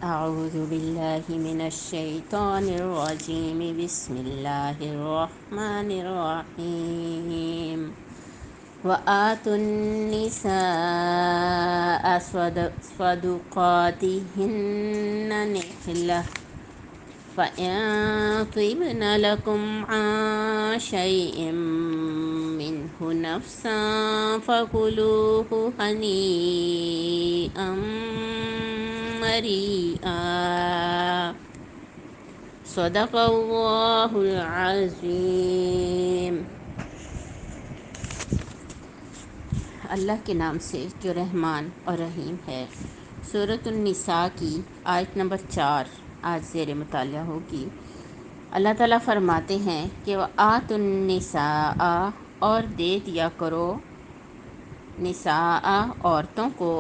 أعوذ بالله من الشيطان الرجيم بسم الله الرحمن الرحيم وآتوا النساء صدقاتهن نحلة فإن طبن لكم عن شيء منه نفسا فكلوه هنيئا مريئا صدق اللہ العظیم۔ اللہ کے نام سے جو رحمان اور رحیم ہے۔ سورۃ النساء کی آیت نمبر 4 آج زیر مطالعہ ہوگی۔ اللہ تعالیٰ فرماتے ہیں کہ وَآتُوا النِّسَاءَ اور دے دیا کرو نساء عورتوں کو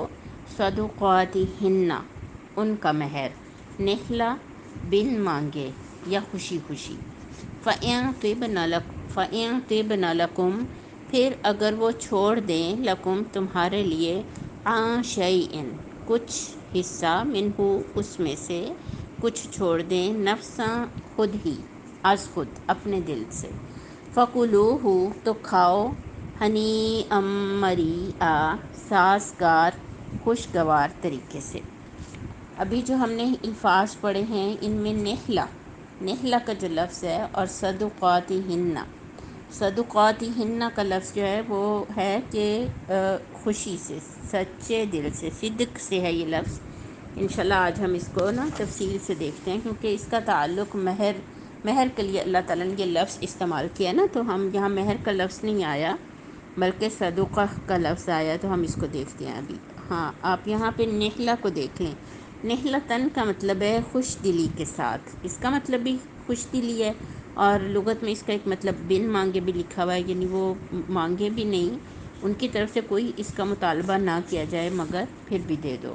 صدقاتہن ان کا مہر نحلہ بن مانگے یا خوشی خوشی فَإِن طِبْنَ لَكُمْ پھر اگر وہ چھوڑ دیں لکم تمہارے لیے عن شیئن کچھ حصہ منہ اس میں سے کچھ چھوڑ دیں نفساً خود ہی از خود اپنے دل سے فَكُلُوهُ تو کھاؤ ہنیئا مریئا سازگار خوشگوار طریقے سے۔ ابھی جو ہم نے الفاظ پڑھے ہیں ان میں نحلہ کا جو لفظ ہے اور صدقاتہن کا لفظ جو ہے وہ ہے کہ خوشی سے سچے دل سے صدق سے ہے یہ لفظ۔ انشاءاللہ آج ہم اس کو تفصیل سے دیکھتے ہیں کیونکہ اس کا تعلق مہر کے لیے اللہ تعالیٰ نے یہ لفظ استعمال کیا نا، تو ہم یہاں مہر کا لفظ نہیں آیا بلکہ صدقہ کا لفظ آیا، تو ہم اس کو دیکھتے ہیں ابھی۔ ہاں آپ یہاں پہ نحلہ کو دیکھ لیں۔ نحلتن کا مطلب ہے خوش دلی کے ساتھ، اس کا مطلب بھی خوش دلی ہے، اور لغت میں اس کا ایک مطلب بن مانگے بھی لکھا ہوا ہے، یعنی وہ مانگے بھی نہیں، ان کی طرف سے کوئی اس کا مطالبہ نہ کیا جائے مگر پھر بھی دے دو۔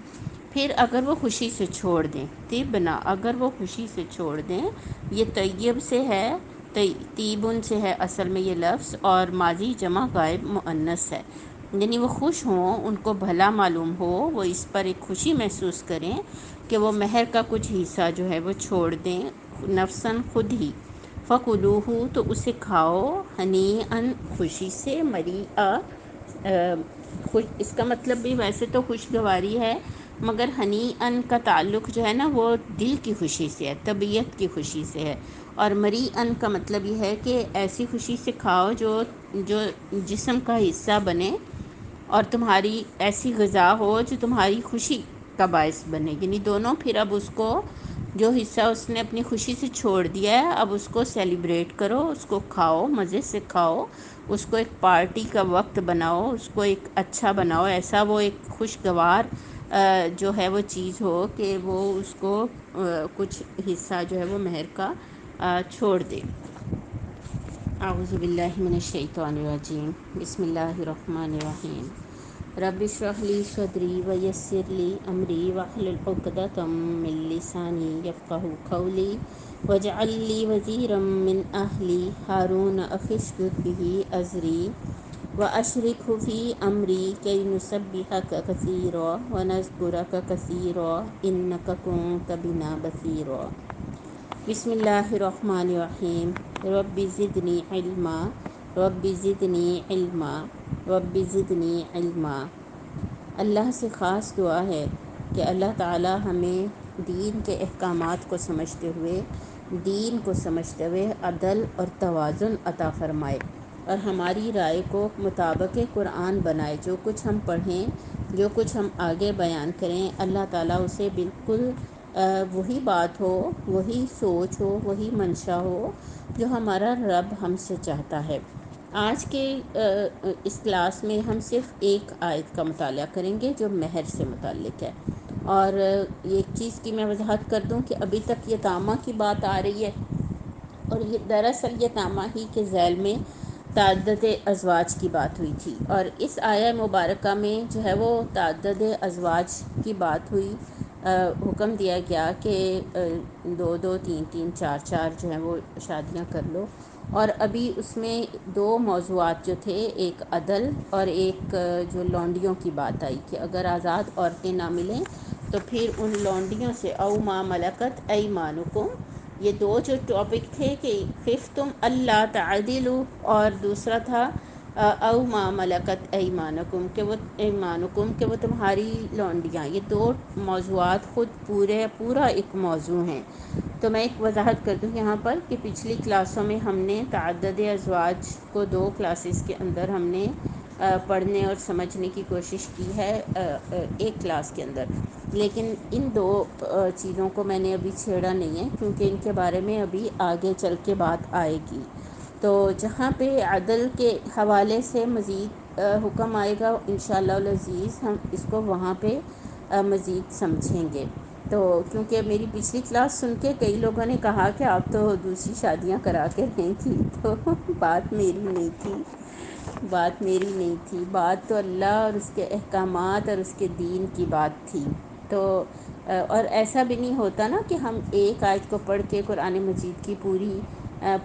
پھر اگر وہ خوشی سے چھوڑ دیں، طبنا اگر وہ خوشی سے چھوڑ دیں، یہ طیب سے ہے، طیبن سے ہے اصل میں یہ لفظ، اور ماضی جمع غائب مؤنث ہے، یعنی وہ خوش ہوں، ان کو بھلا معلوم ہو، وہ اس پر ایک خوشی محسوس کریں کہ وہ مہر کا کچھ حصہ جو ہے وہ چھوڑ دیں نفساً خود ہی فَكُلُوهُ تو اسے کھاؤ ہنیئا خوشی سے مریئا اس کا مطلب بھی ویسے تو خوشگواری ہے، مگر ہنیئا کا تعلق جو ہے نا وہ دل کی خوشی سے ہے، طبیعت کی خوشی سے ہے، اور مریئا کا مطلب یہ ہے کہ ایسی خوشی سے کھاؤ جو جسم کا حصہ بنے، اور تمہاری ایسی غذا ہو جو تمہاری خوشی کا باعث بنے، یعنی دونوں۔ پھر اب اس کو جو حصہ اس نے اپنی خوشی سے چھوڑ دیا ہے اب اس کو سیلیبریٹ کرو، اس کو کھاؤ، مزے سے کھاؤ، اس کو ایک پارٹی کا وقت بناؤ، اس کو ایک اچھا بناؤ، ایسا وہ ایک خوشگوار جو ہے وہ چیز ہو کہ وہ اس کو کچھ حصہ جو ہے وہ مہر کا چھوڑ دے۔ اعوذ باللہ من الشیطان الرجیم بسم اللہ الرحمن الرحیم رب اشرح لی صدری ویسر لی امری واحلل عقدۃ من لسانی یفقہوا قولی واجعل لی وزیرا من اہلی ہارون اخی اشدد بہ ازری واشرکہ فی امری کی نسبحک کثیرا ونذکرک کثیرا انک کنت بنا بصیرا۔ بسم اللہ الرحمن الرحیم رب زدنی علما رب زدنی علما رب زدنی علما۔ اللہ سے خاص دعا ہے کہ اللہ تعالی ہمیں دین کے احکامات کو سمجھتے ہوئے عدل اور توازن عطا فرمائے، اور ہماری رائے کو مطابق قرآن بنائے۔ جو کچھ ہم پڑھیں، جو کچھ ہم آگے بیان کریں، اللہ تعالیٰ اسے بالکل وہی بات ہو، وہی سوچ ہو، وہی منشا ہو جو ہمارا رب ہم سے چاہتا ہے۔ آج کے اس کلاس میں ہم صرف ایک آیت کا مطالعہ کریں گے جو مہر سے متعلق ہے، اور ایک چیز کی میں وضاحت کر دوں کہ ابھی تک یتامہ کی بات آ رہی ہے، اور یہ دراصل یتامہ ہی کے ذیل میں تعدد ازواج کی بات ہوئی تھی، اور اس آیہ مبارکہ میں جو ہے وہ تعدد ازواج کی بات ہوئی، حکم دیا گیا کہ 2 2 3 3 4 4 جو ہیں وہ شادیاں کر لو، اور ابھی اس میں 2 موضوعات جو تھے، ایک عدل اور ایک جو لونڈیوں کی بات آئی کہ اگر آزاد عورتیں نہ ملیں تو پھر ان لونڈیوں سے او ما ملکت ایمانکم، یہ دو جو ٹاپک تھے کہ خف تم اللہ تعدلوا، اور دوسرا تھا او ما ملکت ایمانکم کہ وہ ایمانکم کہ وہ تمہاری لونڈیاں، یہ دو موضوعات خود پورا ایک موضوع ہیں۔ تو میں ایک وضاحت کر دوں یہاں پر کہ پچھلی کلاسوں میں ہم نے تعدد ازواج کو 2 کلاسز کے اندر ہم نے پڑھنے اور سمجھنے کی کوشش کی ہے ایک کلاس کے اندر، لیکن ان 2 چیزوں کو میں نے ابھی چھیڑا نہیں ہے کیونکہ ان کے بارے میں ابھی آگے چل کے بات آئے گی۔ تو جہاں پہ عدل کے حوالے سے مزید حکم آئے گا انشاءاللہ العزیز، ہم اس کو وہاں پہ مزید سمجھیں گے۔ تو کیونکہ میری پچھلی کلاس سن کے کئی لوگوں نے کہا کہ آپ تو دوسری شادیاں کرا کے رہی تھی، تو بات میری نہیں تھی، بات تو اللہ اور اس کے احکامات اور اس کے دین کی بات تھی۔ تو اور ایسا بھی نہیں ہوتا نا کہ ہم ایک آیت کو پڑھ کے قرآن مجید کی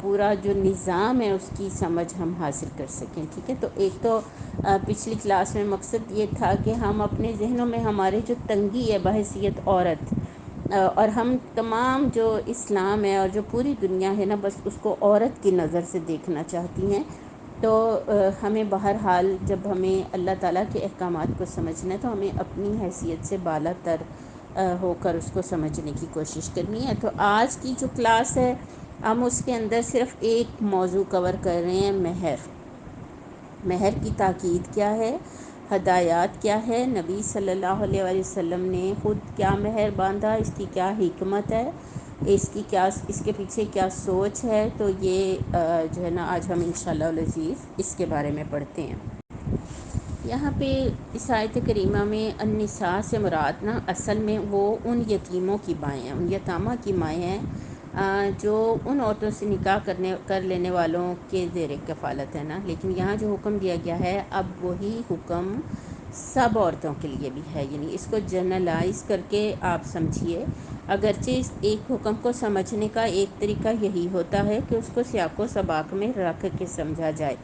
پورا جو نظام ہے اس کی سمجھ ہم حاصل کر سکیں، ٹھیک ہے۔ تو ایک تو پچھلی کلاس میں مقصد یہ تھا کہ ہم اپنے ذہنوں میں ہمارے جو تنگی ہے بحیثیت عورت، اور ہم تمام جو اسلام ہے اور جو پوری دنیا ہے نا بس اس کو عورت کی نظر سے دیکھنا چاہتی ہیں، تو ہمیں بہرحال جب ہمیں اللہ تعالیٰ کے احکامات کو سمجھنا ہے تو ہمیں اپنی حیثیت سے بالا تر ہو کر اس کو سمجھنے کی کوشش کرنی ہے۔ تو آج کی جو کلاس ہے ہم اس کے اندر صرف ایک موضوع کور کر رہے ہیں، مہر کی تاکید کیا ہے، ہدایات کیا ہے، نبی صلی اللہ علیہ وآلہ وسلم نے خود کیا مہر باندھا، اس کی کیا حکمت ہے، اس کے پیچھے کیا سوچ ہے۔ تو یہ جو ہے نا آج ہم انشاءاللہ العزیز اس کے بارے میں پڑھتے ہیں۔ یہاں پہ اس آیت کریمہ میں النساء سے مراد نا اصل میں وہ ان یتیموں کی مائیں ہیں، ان یتامہ کی مائیں ہیں جو ان عورتوں سے نکاح کر لینے والوں کے زیر کفالت ہے نا۔ لیکن یہاں جو حکم دیا گیا ہے اب وہی حکم سب عورتوں کے لیے بھی ہے، یعنی اس کو جنرلائز کر کے آپ سمجھیے۔ اگرچہ اس ایک حکم کو سمجھنے کا ایک طریقہ یہی ہوتا ہے کہ اس کو سیاق و سباق میں رکھ کے سمجھا جائے،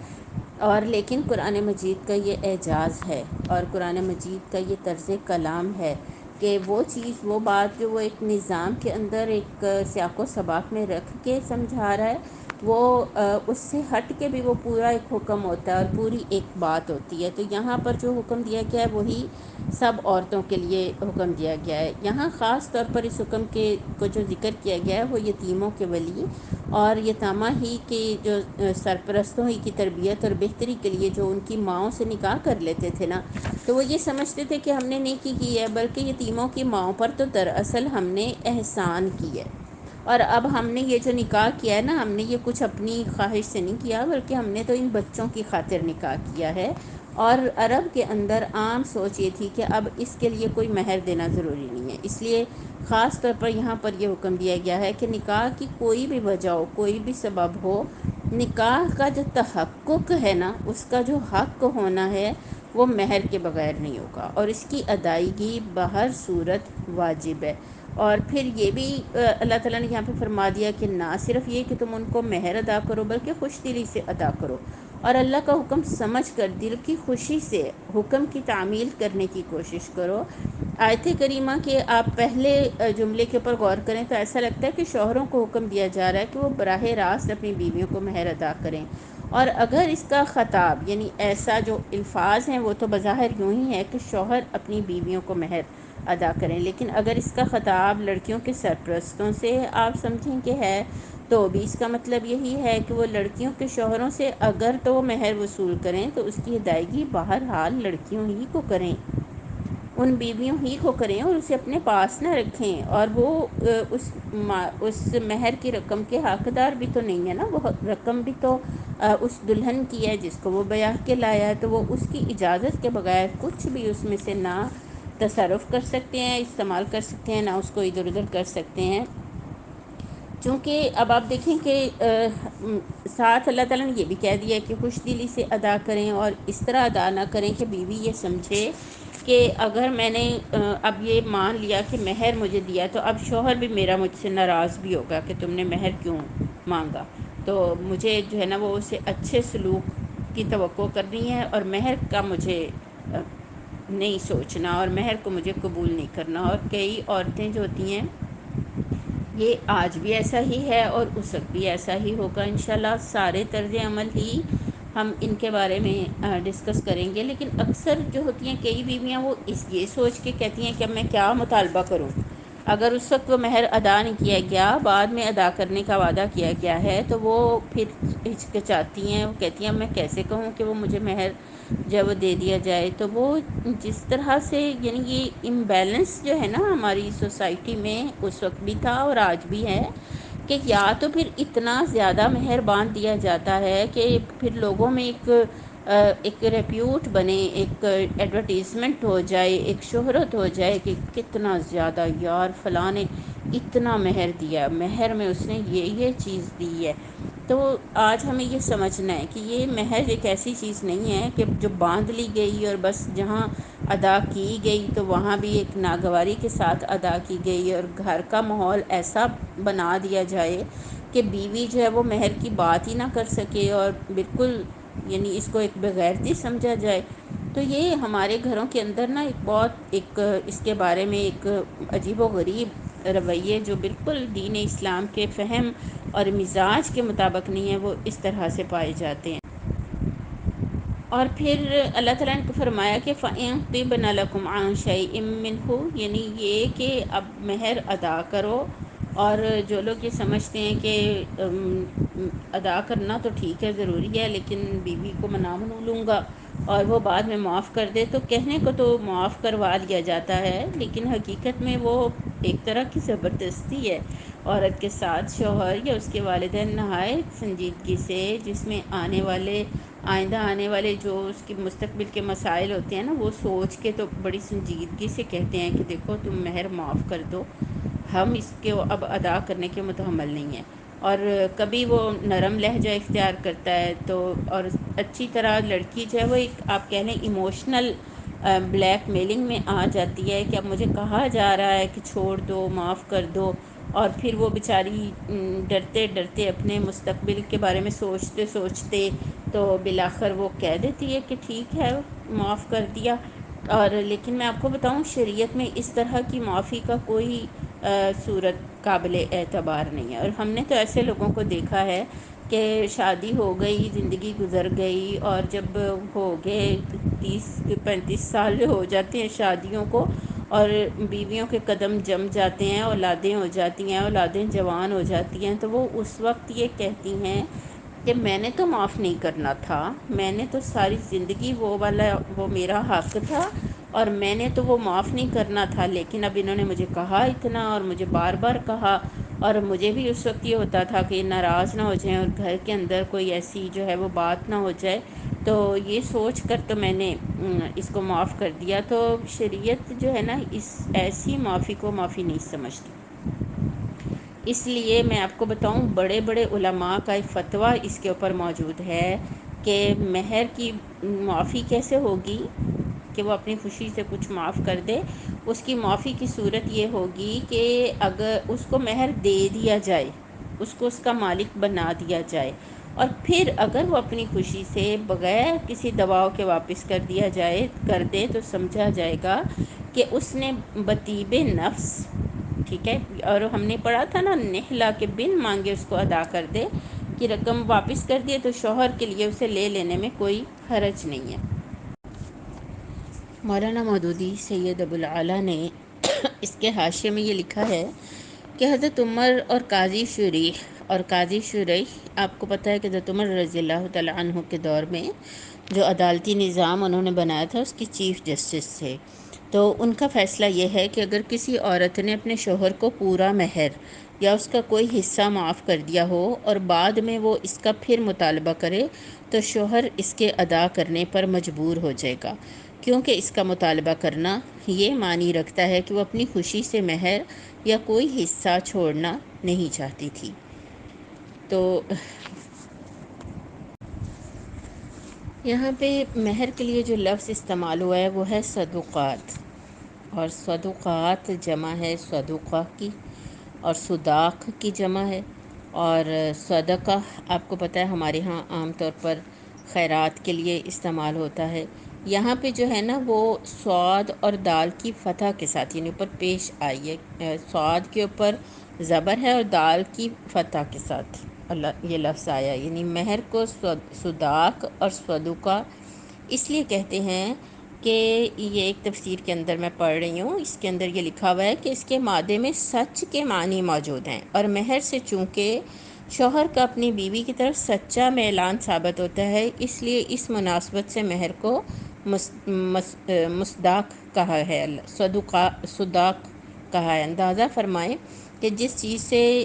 اور لیکن قرآن مجید کا یہ اعجاز ہے اور قرآن مجید کا یہ طرز کلام ہے کہ وہ چیز، وہ بات جو وہ ایک نظام کے اندر ایک سیاق و سباق میں رکھ کے سمجھا رہا ہے، وہ اس سے ہٹ کے بھی وہ پورا ایک حکم ہوتا ہے اور پوری ایک بات ہوتی ہے۔ تو یہاں پر جو حکم دیا گیا ہے وہی سب عورتوں کے لیے حکم دیا گیا ہے۔ یہاں خاص طور پر اس حکم کو جو ذکر کیا گیا ہے وہ یتیموں کے ولی اور یتامہ ہی کے جو سرپرستوں ہی کی تربیت اور بہتری کے لیے جو ان کی ماؤں سے نکاح کر لیتے تھے نا، تو وہ یہ سمجھتے تھے کہ ہم نے نیکی کی ہے، بلکہ یتیموں کی ماؤں پر تو دراصل ہم نے احسان کی ہے، اور اب ہم نے یہ جو نکاح کیا ہے نا، ہم نے یہ کچھ اپنی خواہش سے نہیں کیا، بلکہ ہم نے تو ان بچوں کی خاطر نکاح کیا ہے۔ اور عرب کے اندر عام سوچ یہ تھی کہ اب اس کے لیے کوئی مہر دینا ضروری نہیں ہے، اس لیے خاص طور پر یہاں پر یہ حکم دیا گیا ہے کہ نکاح کی کوئی بھی وجہ ہو، کوئی بھی سبب ہو، نکاح کا جو تحقق ہے نا، اس کا جو حق ہونا ہے وہ مہر کے بغیر نہیں ہوگا، اور اس کی ادائیگی بہر صورت واجب ہے۔ اور پھر یہ بھی اللہ تعالیٰ نے یہاں پہ فرما دیا کہ نہ صرف یہ کہ تم ان کو مہر ادا کرو بلکہ خوش دلی سے ادا کرو، اور اللہ کا حکم سمجھ کر دل کی خوشی سے حکم کی تعمیل کرنے کی کوشش کرو۔ آیت کریمہ کے آپ پہلے جملے کے اوپر غور کریں تو ایسا لگتا ہے کہ شوہروں کو حکم دیا جا رہا ہے کہ وہ براہ راست اپنی بیویوں کو مہر ادا کریں، اور اگر اس کا خطاب یعنی ایسا جو الفاظ ہیں وہ تو بظاہر یوں ہی ہے کہ شوہر اپنی بیویوں کو مہر ادا کریں، لیکن اگر اس کا خطاب لڑکیوں کے سرپرستوں سے آپ سمجھیں کہ ہے تو بھی اس کا مطلب یہی ہے کہ وہ لڑکیوں کے شوہروں سے اگر تو وہ مہر وصول کریں تو اس کی ادائیگی بہرحال لڑکیوں ہی کو کریں، ان بیویوں ہی کو کریں، اور اسے اپنے پاس نہ رکھیں، اور وہ اس مہر کی رقم کے حقدار بھی تو نہیں ہے نا، وہ رقم بھی تو اس دلہن کی ہے جس کو وہ بیاہ کے لایا ہے، تو وہ اس کی اجازت کے بغیر کچھ بھی اس میں سے نہ تصرف کر سکتے ہیں، استعمال کر سکتے ہیں، نہ اس کو ادھر ادھر کر سکتے ہیں۔ چونکہ اب آپ دیکھیں کہ ساتھ اللہ تعالیٰ نے یہ بھی کہہ دیا کہ خوش دلی سے ادا کریں، اور اس طرح ادا نہ کریں کہ بیوی یہ سمجھے کہ اگر میں نے اب یہ مان لیا کہ مہر مجھے دیا تو اب شوہر بھی میرا مجھ سے ناراض بھی ہوگا کہ تم نے مہر کیوں مانگا، تو مجھے جو ہے نا وہ اسے اچھے سلوک کی توقع کرنی ہے، اور مہر کا مجھے نہیں سوچنا اور مہر کو مجھے قبول نہیں کرنا. اور کئی عورتیں جو ہوتی ہیں یہ آج بھی ایسا ہی ہے اور اس وقت بھی ایسا ہی ہوگا انشاءاللہ. سارے طرز عمل ہی ہم ان کے بارے میں ڈسکس کریں گے. لیکن اکثر جو ہوتی ہیں کئی بیویاں وہ یہ سوچ کے کہتی ہیں کہ اب میں کیا مطالبہ کروں. اگر اس وقت وہ مہر ادا نہیں کیا گیا، بعد میں ادا کرنے کا وعدہ کیا گیا ہے، تو وہ پھر ہچکچاتی ہیں. وہ کہتی ہیں اب میں کیسے کہوں کہ وہ مجھے مہر جب دے دیا جائے. تو وہ جس طرح سے یعنی یہ امبیلنس جو ہے نا ہماری سوسائٹی میں اس وقت بھی تھا اور آج بھی ہے کہ یا تو پھر اتنا زیادہ مہر باندھ دیا جاتا ہے کہ پھر لوگوں میں ایک ریپیوٹ بنے، ایک ایڈورٹیزمنٹ ہو جائے، ایک شہرت ہو جائے کہ کتنا زیادہ یار فلاں نے اتنا مہر دیا، مہر میں اس نے یہ چیز دی ہے. تو آج ہمیں یہ سمجھنا ہے کہ یہ مہر ایک ایسی چیز نہیں ہے کہ جو باندھ لی گئی اور بس جہاں ادا کی گئی تو وہاں بھی ایک ناگواری کے ساتھ ادا کی گئی اور گھر کا ماحول ایسا بنا دیا جائے کہ بیوی جو ہے وہ مہر کی بات ہی نہ کر سکے اور بالکل یعنی اس کو ایک بغیرتی سمجھا جائے. تو یہ ہمارے گھروں کے اندر نا ایک اس کے بارے میں ایک عجیب و غریب رویے جو بالکل دین اسلام کے فہم اور مزاج کے مطابق نہیں ہے وہ اس طرح سے پائے جاتے ہیں. اور پھر اللہ تعالیٰ نے فرمایا کہ فَإِن طِبْنَ لَكُمْ عَن شَيْءٍ مِّنْهُ، یعنی یہ کہ اب مہر ادا کرو. اور جو لوگ یہ سمجھتے ہیں کہ ادا کرنا تو ٹھیک ہے ضروری ہے لیکن بیوی کو منو لوں گا اور وہ بعد میں معاف کر دے، تو کہنے کو تو معاف کروا لیا جاتا ہے لیکن حقیقت میں وہ ایک طرح کی زبردستی ہے عورت کے ساتھ. شوہر یا اس کے والدین نہایت سنجیدگی سے جس میں آئندہ آنے والے جو اس کے مستقبل کے مسائل ہوتے ہیں نا وہ سوچ کے تو بڑی سنجیدگی سے کہتے ہیں کہ دیکھو تم مہر معاف کر دو، ہم اس کے اب ادا کرنے کے متحمل نہیں ہیں. اور کبھی وہ نرم لہجہ اختیار کرتا ہے تو اور اچھی طرح لڑکی جو ہے وہ ایک آپ کہہ لیں ایموشنل بلیک میلنگ میں آ جاتی ہے کہ اب مجھے کہا جا رہا ہے کہ چھوڑ دو، معاف کر دو. اور پھر وہ بیچاری ڈرتے ڈرتے اپنے مستقبل کے بارے میں سوچتے سوچتے تو بالآخر وہ کہہ دیتی ہے کہ ٹھیک ہے معاف کر دیا. اور لیکن میں آپ کو بتاؤں شریعت میں اس طرح کی معافی کا کوئی صورت قابل اعتبار نہیں ہے. اور ہم نے تو ایسے لوگوں کو دیکھا ہے کہ شادی ہو گئی، زندگی گزر گئی اور جب ہو گئے 30-35 سال ہو جاتے ہیں شادیوں کو اور بیویوں کے قدم جم جاتے ہیں، اولادیں ہو جاتی ہیں، اولادیں جوان ہو جاتی ہیں، تو وہ اس وقت یہ کہتی ہیں کہ میں نے تو معاف نہیں کرنا تھا، میں نے تو ساری زندگی وہ میرا حق تھا اور میں نے تو وہ معاف نہیں کرنا تھا، لیکن اب انہوں نے مجھے کہا اتنا اور مجھے بار بار کہا اور مجھے بھی اس وقت یہ ہوتا تھا کہ ناراض نہ ہو جائیں اور گھر کے اندر کوئی ایسی جو ہے وہ بات نہ ہو جائے، تو یہ سوچ کر تو میں نے اس کو معاف کر دیا. تو شریعت جو ہے نا اس ایسی معافی کو معافی نہیں سمجھتی. اس لیے میں آپ کو بتاؤں بڑے بڑے علماء کا ایک فتویٰ اس کے اوپر موجود ہے کہ مہر کی معافی کیسے ہوگی کہ وہ اپنی خوشی سے کچھ معاف کر دے. اس کی معافی کی صورت یہ ہوگی کہ اگر اس کو مہر دے دیا جائے، اس کو اس کا مالک بنا دیا جائے اور پھر اگر وہ اپنی خوشی سے بغیر کسی دباؤ کے واپس کر دے تو سمجھا جائے گا کہ اس نے بطیب نفس، ٹھیک ہے، اور ہم نے پڑھا تھا نا نہلا کے بن مانگے اس کو ادا کر دے کہ رقم واپس کر دیے تو شوہر کے لیے اسے لے لینے میں کوئی حرج نہیں ہے. مولانا مودودی سید ابوالعلا نے اس کے حاشیے میں یہ لکھا ہے کہ حضرت عمر اور قاضی شریح آپ کو پتہ ہے کہ حضرت عمر رضی اللہ تعالیٰ عنہ کے دور میں جو عدالتی نظام انہوں نے بنایا تھا اس کی چیف جسٹس تھے. تو ان کا فیصلہ یہ ہے کہ اگر کسی عورت نے اپنے شوہر کو پورا مہر یا اس کا کوئی حصہ معاف کر دیا ہو اور بعد میں وہ اس کا پھر مطالبہ کرے تو شوہر اس کے ادا کرنے پر مجبور ہو جائے گا، کیونکہ اس کا مطالبہ کرنا یہ معنی رکھتا ہے کہ وہ اپنی خوشی سے مہر یا کوئی حصہ چھوڑنا نہیں چاہتی تھی. تو یہاں پہ مہر کے لیے جو لفظ استعمال ہوا ہے وہ ہے صدقات، اور صدقات جمع ہے صدقہ کی اور صداق کی جمع ہے. اور صدقہ آپ کو پتہ ہے ہمارے ہاں عام طور پر خیرات کے لیے استعمال ہوتا ہے. یہاں پہ جو ہے نا وہ صاد اور دال کی فتح کے ساتھ یعنی اوپر پیش آئی ہے، صاد کے اوپر زبر ہے اور دال کی فتح کے ساتھ اللہ یہ لفظ آیا، یعنی مہر کو صداق اور صدقہ اس لیے کہتے ہیں کہ یہ ایک تفسیر کے اندر میں پڑھ رہی ہوں، اس کے اندر یہ لکھا ہوا ہے کہ اس کے مادے میں سچ کے معنی موجود ہیں، اور مہر سے چونکہ شوہر کا اپنی بیوی کی طرف سچا میلان ثابت ہوتا ہے، اس لیے اس مناسبت سے مہر کو مصداق کہا ہے، صداق کہا ہے۔ اندازہ فرمائیں کہ جس چیز سے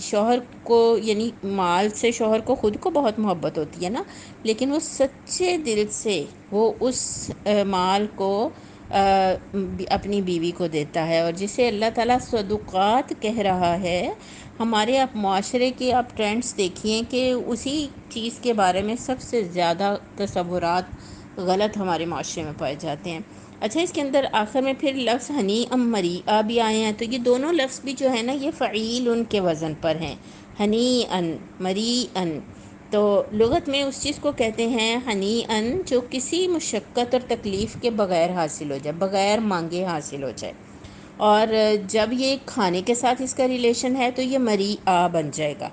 شوہر کو یعنی مال سے شوہر کو خود کو بہت محبت ہوتی ہے نا، لیکن وہ سچے دل سے وہ اس مال کو اپنی بیوی کو دیتا ہے، اور جسے اللہ تعالیٰ صدقات کہہ رہا ہے۔ ہمارے آپ معاشرے کے آپ ٹرینڈز دیکھیے کہ اسی چیز کے بارے میں سب سے زیادہ تصورات غلط ہمارے معاشرے میں پائے جاتے ہیں۔ اچھا، اس کے اندر آخر میں پھر لفظ ہنی ام مریء بھی آئے ہیں، تو یہ دونوں لفظ بھی جو ہے نا یہ فعیل ان کے وزن پر ہیں، ہنی ان مری ان۔ تو لغت میں اس چیز کو کہتے ہیں ہنی ان جو کسی مشقت اور تکلیف کے بغیر حاصل ہو جائے، بغیر مانگے حاصل ہو جائے، اور جب یہ کھانے کے ساتھ اس کا ریلیشن ہے تو یہ مریء بن جائے گا،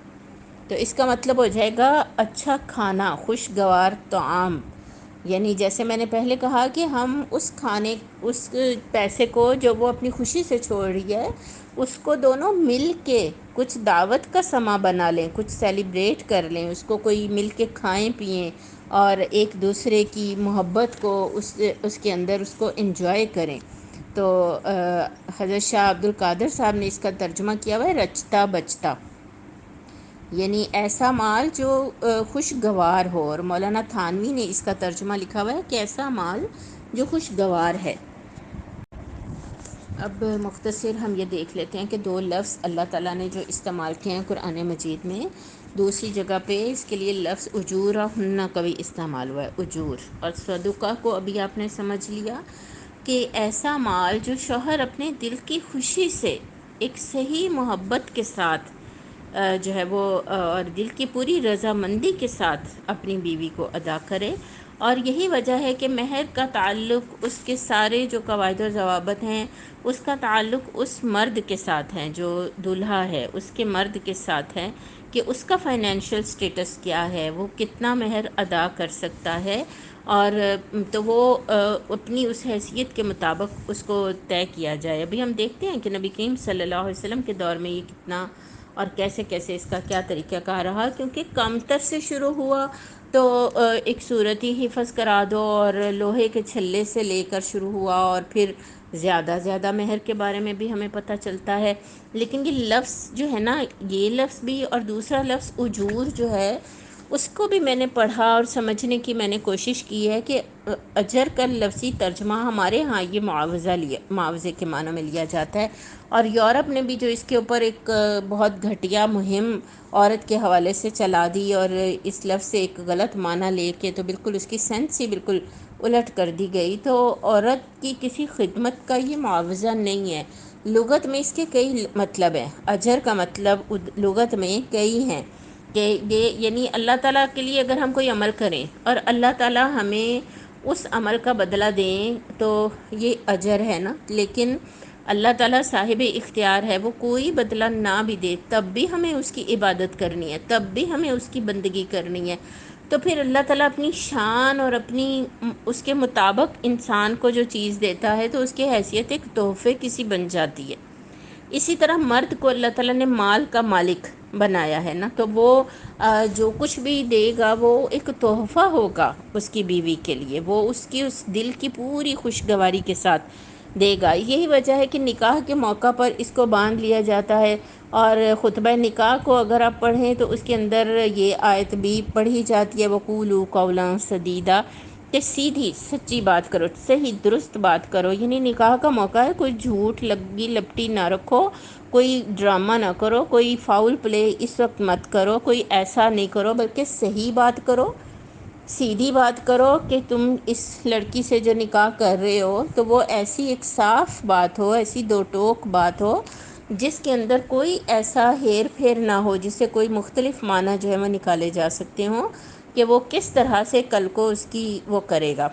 تو اس کا مطلب ہو جائے گا اچھا کھانا، خوشگوار طعام۔ یعنی جیسے میں نے پہلے کہا کہ ہم اس کھانے اس پیسے کو جو وہ اپنی خوشی سے چھوڑ رہی ہے اس کو دونوں مل کے کچھ دعوت کا سما بنا لیں، کچھ سیلیبریٹ کر لیں، اس کو کوئی مل کے کھائیں پئیں اور ایک دوسرے کی محبت کو اس کے اندر اس کو انجوائے کریں۔ تو حضرت شاہ عبد القادر صاحب نے اس کا ترجمہ کیا ہوا ہے رچتا بچتا، یعنی ایسا مال جو خوشگوار ہو، اور مولانا تھانوی نے اس کا ترجمہ لکھا ہوا ہے کہ ایسا مال جو خوشگوار ہے۔ اب مختصر ہم یہ دیکھ لیتے ہیں کہ دو لفظ اللہ تعالیٰ نے جو استعمال کیے ہیں قرآن مجید میں، دوسری جگہ پہ اس کے لیے لفظ اجورہن کا بھی استعمال ہوا ہے، اجور، اور صدقہ کو ابھی آپ نے سمجھ لیا کہ ایسا مال جو شوہر اپنے دل کی خوشی سے ایک صحیح محبت کے ساتھ جو ہے وہ اور دل کی پوری رضامندی کے ساتھ اپنی بیوی کو ادا کرے، اور یہی وجہ ہے کہ مہر کا تعلق اس کے سارے جو قواعد و ضوابط ہیں اس کا تعلق اس مرد کے ساتھ ہیں جو دولہا ہے، اس کے مرد کے ساتھ ہے کہ اس کا فائنینشیل سٹیٹس کیا ہے، وہ کتنا مہر ادا کر سکتا ہے، اور تو وہ اپنی اس حیثیت کے مطابق اس کو طے کیا جائے۔ ابھی ہم دیکھتے ہیں کہ نبی کریم صلی اللہ علیہ وسلم کے دور میں یہ کتنا اور کیسے کیسے اس کا کیا طریقہ کار رہا، کیونکہ کمتر سے شروع ہوا تو ایک صورت ہی حفظ کرا دو، اور لوہے کے چھلے سے لے کر شروع ہوا، اور پھر زیادہ مہر کے بارے میں بھی ہمیں پتہ چلتا ہے۔ لیکن یہ لفظ جو ہے نا، یہ لفظ بھی اور دوسرا لفظ اجور جو ہے اس کو بھی میں نے پڑھا اور سمجھنے کی میں نے کوشش کی ہے کہ اجر کا لفظی ترجمہ ہمارے ہاں یہ معاوضے کے معنی میں لیا جاتا ہے، اور یورپ نے بھی جو اس کے اوپر ایک بہت گھٹیا مہم عورت کے حوالے سے چلا دی، اور اس لفظ سے ایک غلط معنی لے کے تو بالکل اس کی سینس ہی بالکل الٹ کر دی گئی۔ تو عورت کی کسی خدمت کا یہ معاوضہ نہیں ہے، لغت میں اس کے کئی مطلب ہیں، اجر کا مطلب لغت میں کئی ہیں کہ یہ یعنی اللہ تعالیٰ کے لیے اگر ہم کوئی عمل کریں اور اللہ تعالیٰ ہمیں اس عمل کا بدلہ دیں تو یہ اجر ہے نا، لیکن اللہ تعالیٰ صاحب اختیار ہے، وہ کوئی بدلہ نہ بھی دے تب بھی ہمیں اس کی عبادت کرنی ہے، تب بھی ہمیں اس کی بندگی کرنی ہے۔ تو پھر اللہ تعالیٰ اپنی شان اور اپنی اس کے مطابق انسان کو جو چیز دیتا ہے تو اس کی حیثیت ایک تحفے کسی بن جاتی ہے۔ اسی طرح مرد کو اللہ تعالیٰ نے مال کا مالک بنایا ہے نا، تو وہ جو کچھ بھی دے گا وہ ایک تحفہ ہوگا اس کی بیوی کے لیے، وہ اس کی اس دل کی پوری خوشگواری کے ساتھ دے گا۔ یہی وجہ ہے کہ نکاح کے موقع پر اس کو باندھ لیا جاتا ہے، اور خطبہ نکاح کو اگر آپ پڑھیں تو اس کے اندر یہ آیت بھی پڑھی جاتی ہے، وَقُولُوا قَوْلًا سَدِیدًا، کہ سیدھی سچی بات کرو، صحیح درست بات کرو، یعنی نکاح کا موقع ہے، کوئی جھوٹ لگی لپٹی نہ رکھو، کوئی ڈرامہ نہ کرو، کوئی فاؤل پلے اس وقت مت کرو، کوئی ایسا نہیں کرو، بلکہ صحیح بات کرو، سیدھی بات کرو کہ تم اس لڑکی سے جو نکاح کر رہے ہو تو وہ ایسی ایک صاف بات ہو، ایسی دو ٹوک بات ہو جس کے اندر کوئی ایسا ہیر پھیر نہ ہو جس سے کوئی مختلف معنی جو ہے وہ نکالے جا سکتے ہوں کہ وہ کس طرح سے کل کو اس کی وہ کرے گا،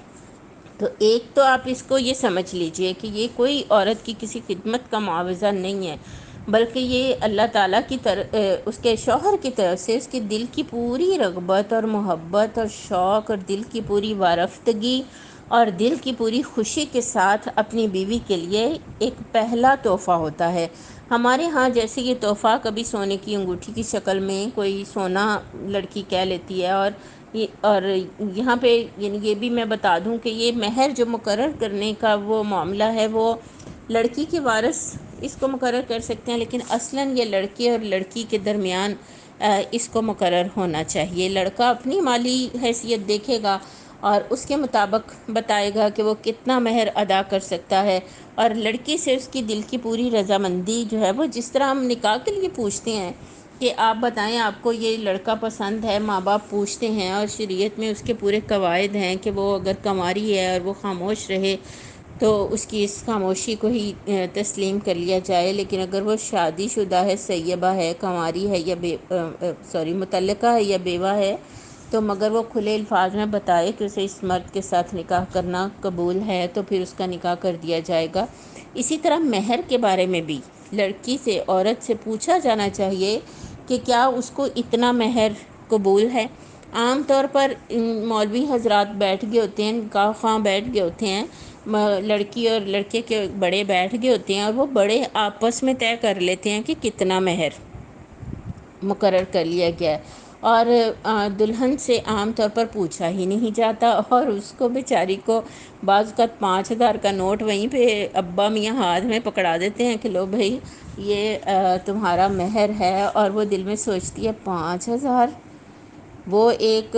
تو ایک تو آپ اس کو یہ سمجھ لیجئے کہ یہ کوئی عورت کی کسی خدمت کا معاوضہ نہیں ہے، بلکہ یہ اللہ تعالیٰ کی اس کے شوہر کی طرف سے اس کے دل کی پوری رغبت اور محبت اور شوق اور دل کی پوری وارفتگی اور دل کی پوری خوشی کے ساتھ اپنی بیوی کے لیے ایک پہلا تحفہ ہوتا ہے۔ ہمارے ہاں جیسے یہ تحفہ کبھی سونے کی انگوٹھی کی شکل میں کوئی سونا لڑکی کہہ لیتی ہے، اور یہاں پہ یعنی یہ بھی میں بتا دوں کہ یہ مہر جو مقرر کرنے کا وہ معاملہ ہے وہ لڑکی کے وارث اس کو مقرر کر سکتے ہیں، لیکن اصلاً یہ لڑکے اور لڑکی کے درمیان اس کو مقرر ہونا چاہیے۔ لڑکا اپنی مالی حیثیت دیکھے گا اور اس کے مطابق بتائے گا کہ وہ کتنا مہر ادا کر سکتا ہے، اور لڑکی سے اس کی دل کی پوری رضامندی جو ہے وہ جس طرح ہم نکاح کے لیے پوچھتے ہیں کہ آپ بتائیں آپ کو یہ لڑکا پسند ہے، ماں باپ پوچھتے ہیں اور شریعت میں اس کے پورے قواعد ہیں کہ وہ اگر کنواری ہے اور وہ خاموش رہے تو اس کی اس خاموشی کو ہی تسلیم کر لیا جائے، لیکن اگر وہ شادی شدہ ہے، سیبہ ہے، کنواری ہے یا مطلقہ ہے یا بیوہ ہے تو مگر وہ کھلے الفاظ میں بتائے کہ اسے اس مرد کے ساتھ نکاح کرنا قبول ہے تو پھر اس کا نکاح کر دیا جائے گا۔ اسی طرح مہر کے بارے میں بھی لڑکی سے، عورت سے پوچھا جانا چاہیے کہ کیا اس کو اتنا مہر قبول ہے۔ عام طور پر مولوی حضرات بیٹھ گئے ہوتے ہیں، نکاح خواں بیٹھ گئے ہوتے ہیں، لڑکی اور لڑکے کے بڑے بیٹھ گئے ہوتے ہیں اور وہ بڑے آپس میں طے کر لیتے ہیں کہ کتنا مہر مقرر کر لیا گیا ہے، اور دلہن سے عام طور پر پوچھا ہی نہیں جاتا، اور اس کو بیچاری کو بعض اوقات 5,000 کا نوٹ وہیں پہ ابا میاں ہاتھ میں پکڑا دیتے ہیں کہ لو بھائی یہ تمہارا مہر ہے، اور وہ دل میں سوچتی ہے 5,000۔ وہ ایک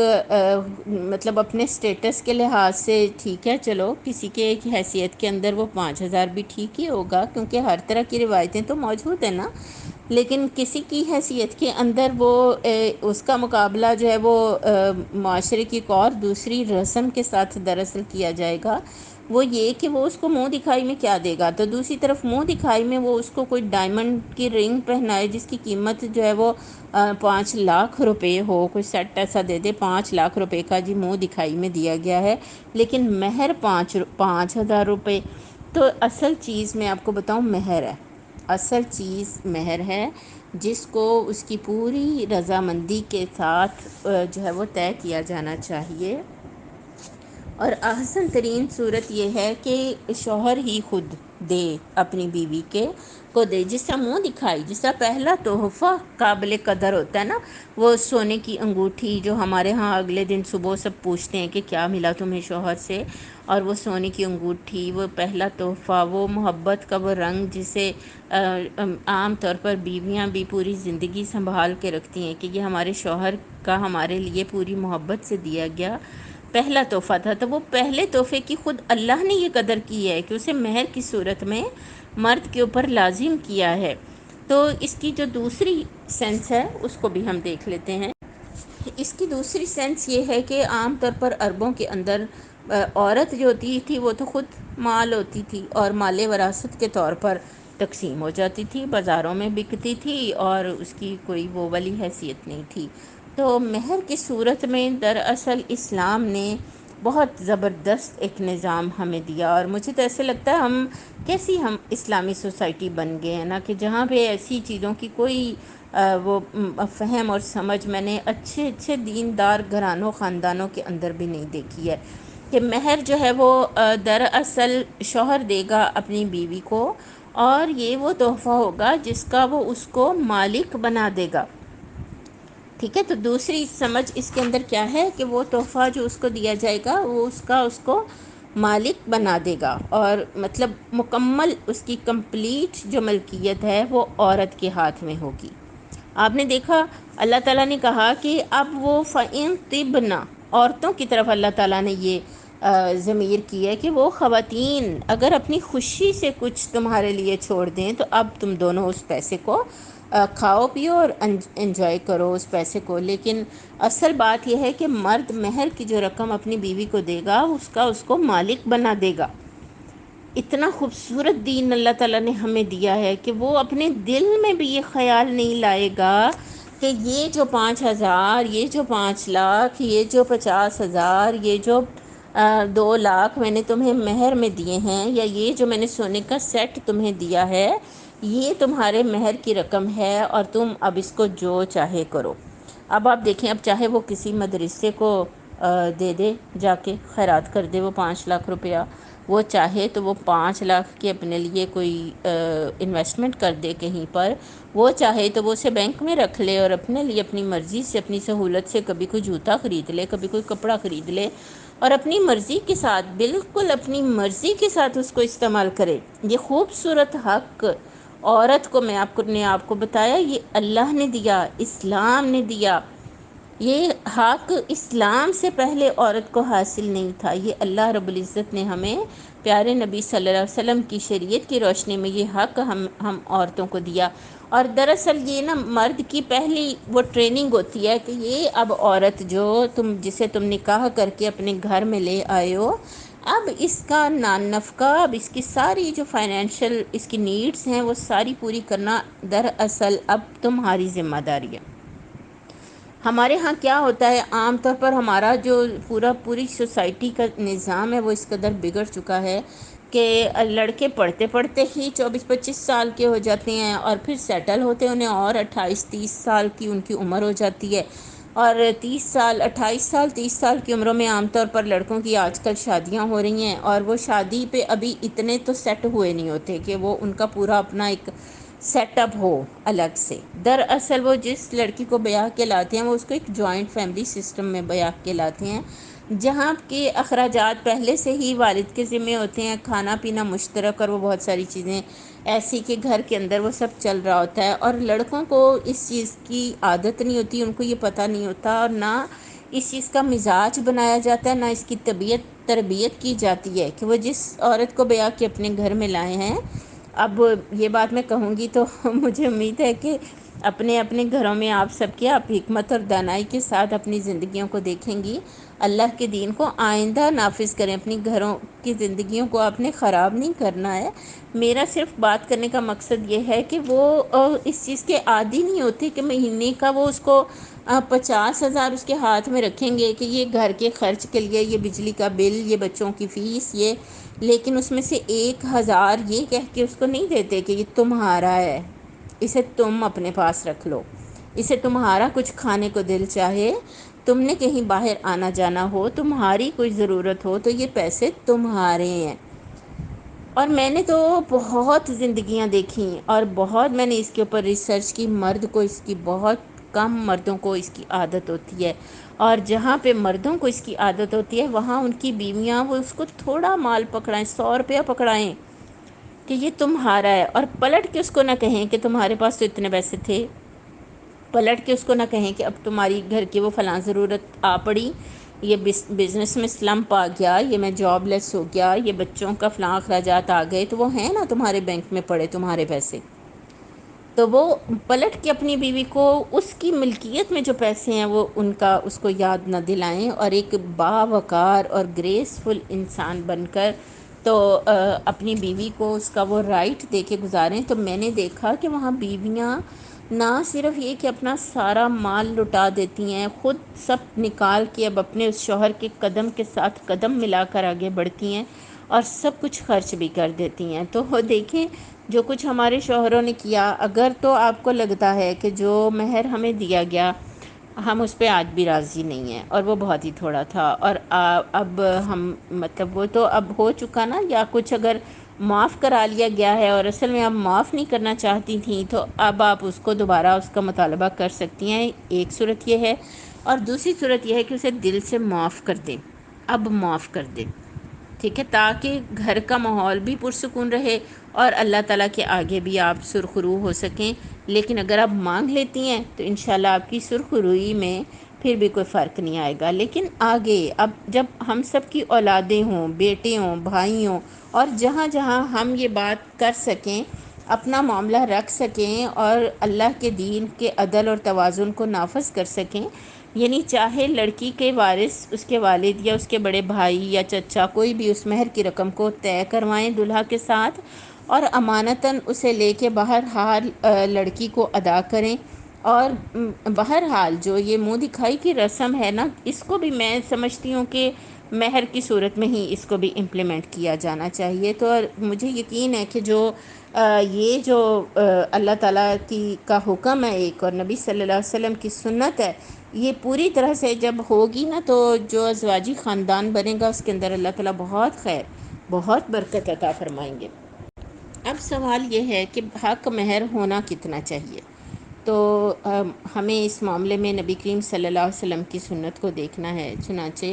مطلب اپنے سٹیٹس کے لحاظ سے ٹھیک ہے، چلو کسی کے ایک حیثیت کے اندر وہ 5,000 بھی ٹھیک ہی ہوگا، کیونکہ ہر طرح کی روایتیں تو موجود ہیں نا، لیکن کسی کی حیثیت کے اندر وہ اس کا مقابلہ جو ہے وہ معاشرے کی ایک اور دوسری رسم کے ساتھ دراصل کیا جائے گا، وہ یہ کہ وہ اس کو منہ دکھائی میں کیا دے گا، تو دوسری طرف منہ دکھائی میں وہ اس کو کوئی ڈائمنڈ کی رنگ پہنائے جس کی قیمت جو ہے وہ 5 لاکھ روپے ہو، کوئی سیٹ ایسا دے دے 5 لاکھ روپے کا، جی منہ دکھائی میں دیا گیا ہے، لیکن مہر 5,000 روپے۔ تو اصل چیز میں آپ کو بتاؤں مہر ہے، اصل چیز مہر ہے جس کو اس کی پوری رضامندی کے ساتھ جو ہے وہ طے کیا جانا چاہیے، اور احسن ترین صورت یہ ہے کہ شوہر ہی خود دے اپنی بیوی کو دے، جس طرح منہ دکھائی، جس طرح پہلا تحفہ قابل قدر ہوتا ہے نا، وہ سونے کی انگوٹھی جو ہمارے ہاں اگلے دن صبح سب پوچھتے ہیں کہ کیا ملا تمہیں شوہر سے، اور وہ سونے کی انگوٹھی، وہ پہلا تحفہ، وہ محبت کا وہ رنگ جسے عام طور پر بیویاں بھی پوری زندگی سنبھال کے رکھتی ہیں کہ یہ ہمارے شوہر کا ہمارے لیے پوری محبت سے دیا گیا پہلا تحفہ تھا، تو وہ پہلے تحفے کی خود اللہ نے یہ قدر کی ہے کہ اسے مہر کی صورت میں مرد کے اوپر لازم کیا ہے۔ تو اس کی جو دوسری سینس ہے اس کو بھی ہم دیکھ لیتے ہیں۔ اس کی دوسری سینس یہ ہے کہ عام طور پر عربوں کے اندر عورت جو ہوتی تھی وہ تو خود مال ہوتی تھی اور مال وراثت کے طور پر تقسیم ہو جاتی تھی، بازاروں میں بکتی تھی اور اس کی کوئی وہ والی حیثیت نہیں تھی۔ تو مہر کی صورت میں دراصل اسلام نے بہت زبردست ایک نظام ہمیں دیا، اور مجھے تو ایسے لگتا ہے ہم اسلامی سوسائٹی بن گئے ہیں نا، کہ جہاں پہ ایسی چیزوں کی کوئی وہ فہم اور سمجھ میں نے اچھے دیندار گھرانوں خاندانوں کے اندر بھی نہیں دیکھی ہے، کہ مہر جو ہے وہ دراصل شوہر دے گا اپنی بیوی کو، اور یہ وہ تحفہ ہوگا جس کا وہ اس کو مالک بنا دے گا۔ ٹھیک ہے، تو دوسری سمجھ اس کے اندر کیا ہے کہ وہ تحفہ جو اس کو دیا جائے گا وہ اس کو مالک بنا دے گا، اور مطلب مکمل اس کی کمپلیٹ جو ملکیت ہے وہ عورت کے ہاتھ میں ہوگی۔ آپ نے دیکھا اللہ تعالیٰ نے کہا کہ اب وہ فَإِن طِبْنَ، عورتوں کی طرف اللہ تعالیٰ نے یہ ضمیر کی ہے کہ وہ خواتین اگر اپنی خوشی سے کچھ تمہارے لیے چھوڑ دیں تو اب تم دونوں اس پیسے کو کھاؤ پیو اور انجوائے کرو اس پیسے کو، لیکن اصل بات یہ ہے کہ مرد مہر کی جو رقم اپنی بیوی کو دے گا اس کو مالک بنا دے گا۔ اتنا خوبصورت دین اللہ تعالیٰ نے ہمیں دیا ہے کہ وہ اپنے دل میں بھی یہ خیال نہیں لائے گا کہ یہ جو 5,000، یہ جو 5 لاکھ، یہ جو 50,000، یہ جو 2 لاکھ میں نے تمہیں مہر میں دیے ہیں، یا یہ جو میں نے سونے کا سیٹ تمہیں دیا ہے یہ تمہارے مہر کی رقم ہے، اور تم اب اس کو جو چاہے کرو۔ اب آپ دیکھیں، اب چاہے وہ کسی مدرسے کو دے دے، جا کے خیرات کر دے وہ 5 لاکھ روپیہ، وہ چاہے تو وہ 5 لاکھ کے اپنے لیے کوئی انویسٹمنٹ کر دے کہیں پر، وہ چاہے تو وہ اسے بینک میں رکھ لے اور اپنے لیے اپنی مرضی سے اپنی سہولت سے کبھی کوئی جوتا خرید لے، کبھی کوئی کپڑا خرید لے، اور اپنی مرضی کے ساتھ، بالکل اپنی مرضی کے ساتھ اس کو استعمال کرے۔ یہ خوبصورت حق عورت کو نے آپ کو بتایا، یہ اللہ نے دیا، اسلام نے دیا۔ یہ حق اسلام سے پہلے عورت کو حاصل نہیں تھا، یہ اللہ رب العزت نے ہمیں پیارے نبی صلی اللہ علیہ وسلم کی شریعت کی روشنی میں یہ حق ہم عورتوں کو دیا۔ اور دراصل یہ نا مرد کی پہلی وہ ٹریننگ ہوتی ہے کہ یہ اب عورت جو جسے تم نکاح کر کے اپنے گھر میں لے آئے ہو، اب اس کا نفقہ، اب اس کی ساری جو فائنینشیل اس کی نیڈز ہیں وہ ساری پوری کرنا دراصل اب تمہاری ذمہ داری ہے۔ ہمارے ہاں کیا ہوتا ہے عام طور پر، ہمارا جو پوری سوسائٹی کا نظام ہے وہ اس قدر بگڑ چکا ہے کہ لڑکے پڑھتے پڑھتے ہی 24-25 سال کے ہو جاتے ہیں، اور پھر سیٹل ہوتے انہیں اور 28-30 سال کی ان کی عمر ہو جاتی ہے، اور 30 سال 28 سال 30 سال کی عمروں میں عام طور پر لڑکوں کی آج کل شادیاں ہو رہی ہیں، اور وہ شادی پہ ابھی اتنے تو سیٹ ہوئے نہیں ہوتے کہ وہ ان کا پورا اپنا ایک سیٹ اپ ہو الگ سے۔ دراصل وہ جس لڑکی کو بیاہ کے لاتے ہیں وہ اس کو ایک جوائنٹ فیملی سسٹم میں بیاہ کے لاتے ہیں، جہاں کے اخراجات پہلے سے ہی والد کے ذمہ ہوتے ہیں، کھانا پینا مشترک، اور وہ بہت ساری چیزیں ایسی کہ گھر کے اندر وہ سب چل رہا ہوتا ہے، اور لڑکوں کو اس چیز کی عادت نہیں ہوتی، ان کو یہ پتہ نہیں ہوتا، اور نہ اس چیز کا مزاج بنایا جاتا ہے، نہ اس کی تربیت کی جاتی ہے کہ وہ جس عورت کو بیاہ کے اپنے گھر میں لائے ہیں۔ اب یہ بات میں کہوں گی تو مجھے امید ہے کہ اپنے اپنے گھروں میں آپ سب کے آپ حکمت اور دانائی کے ساتھ اپنی زندگیوں کو دیکھیں گی، اللہ کے دین کو آئندہ نافذ کریں، اپنی گھروں کی زندگیوں کو آپ نے خراب نہیں کرنا ہے۔ میرا صرف بات کرنے کا مقصد یہ ہے کہ وہ اس چیز کے عادی نہیں ہوتے کہ مہینے کا وہ اس کو 50,000 اس کے ہاتھ میں رکھیں گے کہ یہ گھر کے خرچ کے لیے، یہ بجلی کا بل، یہ بچوں کی فیس، یہ، لیکن اس میں سے 1,000 یہ کہہ کے اس کو نہیں دیتے کہ یہ تمہارا ہے، اسے تم اپنے پاس رکھ لو، اسے تمہارا کچھ کھانے کو دل چاہے، تم نے کہیں باہر آنا جانا ہو، تمہاری کوئی ضرورت ہو تو یہ پیسے تمہارے ہیں۔ اور میں نے تو بہت زندگیاں دیکھیں، اور بہت میں نے اس کے اوپر ریسرچ کی، مرد کو اس کی بہت کم مردوں کو اس کی عادت ہوتی ہے، اور جہاں پہ مردوں کو اس کی عادت ہوتی ہے وہاں ان کی بیویاں وہ اس کو تھوڑا مال پکڑائیں، 100 روپیہ پکڑائیں کہ یہ تمہارا ہے، اور پلٹ کے اس کو نہ کہیں کہ تمہارے پاس تو اتنے پیسے تھے، پلٹ کے اس کو نہ کہیں کہ اب تمہاری گھر کی وہ فلاں ضرورت آ پڑی، یہ بزنس میں سلمپ آ گیا، یہ میں جاب لیس ہو گیا، یہ بچوں کا فلاں اخراجات آ گئے، تو وہ ہیں نا تمہارے بینک میں پڑے تمہارے پیسے، تو وہ پلٹ کے اپنی بیوی کو اس کی ملکیت میں جو پیسے ہیں وہ ان کا اس کو یاد نہ دلائیں، اور ایک باوقار اور گریسفل انسان بن کر تو اپنی بیوی کو اس کا وہ رائٹ دے کے گزاریں۔ تو میں نے دیکھا کہ وہاں بیویاں نہ صرف یہ کہ اپنا سارا مال لٹا دیتی ہیں، خود سب نکال کے اب اپنے اس شوہر کے قدم کے ساتھ قدم ملا کر آگے بڑھتی ہیں، اور سب کچھ خرچ بھی کر دیتی ہیں۔ تو دیکھیں جو کچھ ہمارے شوہروں نے کیا، اگر تو آپ کو لگتا ہے کہ جو مہر ہمیں دیا گیا ہم اس پہ آج بھی راضی نہیں ہیں، اور وہ بہت ہی تھوڑا تھا، اور اب ہم مطلب وہ تو اب ہو چکا نا، یا کچھ اگر معاف کرا لیا گیا ہے اور اصل میں آپ معاف نہیں کرنا چاہتی تھیں، تو اب آپ اس کو دوبارہ اس کا مطالبہ کر سکتی ہیں۔ ایک صورت یہ ہے، اور دوسری صورت یہ ہے کہ اسے دل سے معاف کر دیں، اب معاف کر دیں، ٹھیک ہے، تاکہ گھر کا ماحول بھی پرسکون رہے اور اللہ تعالیٰ کے آگے بھی آپ سرخرو ہو سکیں۔ لیکن اگر آپ مانگ لیتی ہیں تو انشاءاللہ آپ کی سرخروئی میں پھر بھی کوئی فرق نہیں آئے گا، لیکن آگے اب جب ہم سب کی اولادیں ہوں، بیٹے ہوں، بھائی ہوں، اور جہاں جہاں ہم یہ بات کر سکیں، اپنا معاملہ رکھ سکیں، اور اللہ کے دین کے عدل اور توازن کو نافذ کر سکیں، یعنی چاہے لڑکی کے وارث اس کے والد یا اس کے بڑے بھائی یا چچا کوئی بھی اس مہر کی رقم کو طے کروائیں دلہا کے ساتھ، اور امانتاً اسے لے کے بہرحال لڑکی کو ادا کریں، اور بہرحال جو یہ منہ دکھائی کی رسم ہے نا، اس کو بھی میں سمجھتی ہوں کہ مہر کی صورت میں ہی اس کو بھی امپلیمنٹ کیا جانا چاہیے۔ تو مجھے یقین ہے کہ یہ جو اللہ تعالیٰ کا حکم ہے ایک، اور نبی صلی اللہ علیہ وسلم کی سنت ہے، یہ پوری طرح سے جب ہوگی نا تو جو ازواجی خاندان بنے گا اس کے اندر اللہ تعالیٰ بہت خیر، بہت برکت عطا فرمائیں گے۔ اب سوال یہ ہے کہ حق مہر ہونا کتنا چاہیے؟ تو ہمیں اس معاملے میں نبی کریم صلی اللہ علیہ وسلم کی سنت کو دیکھنا ہے۔ چنانچہ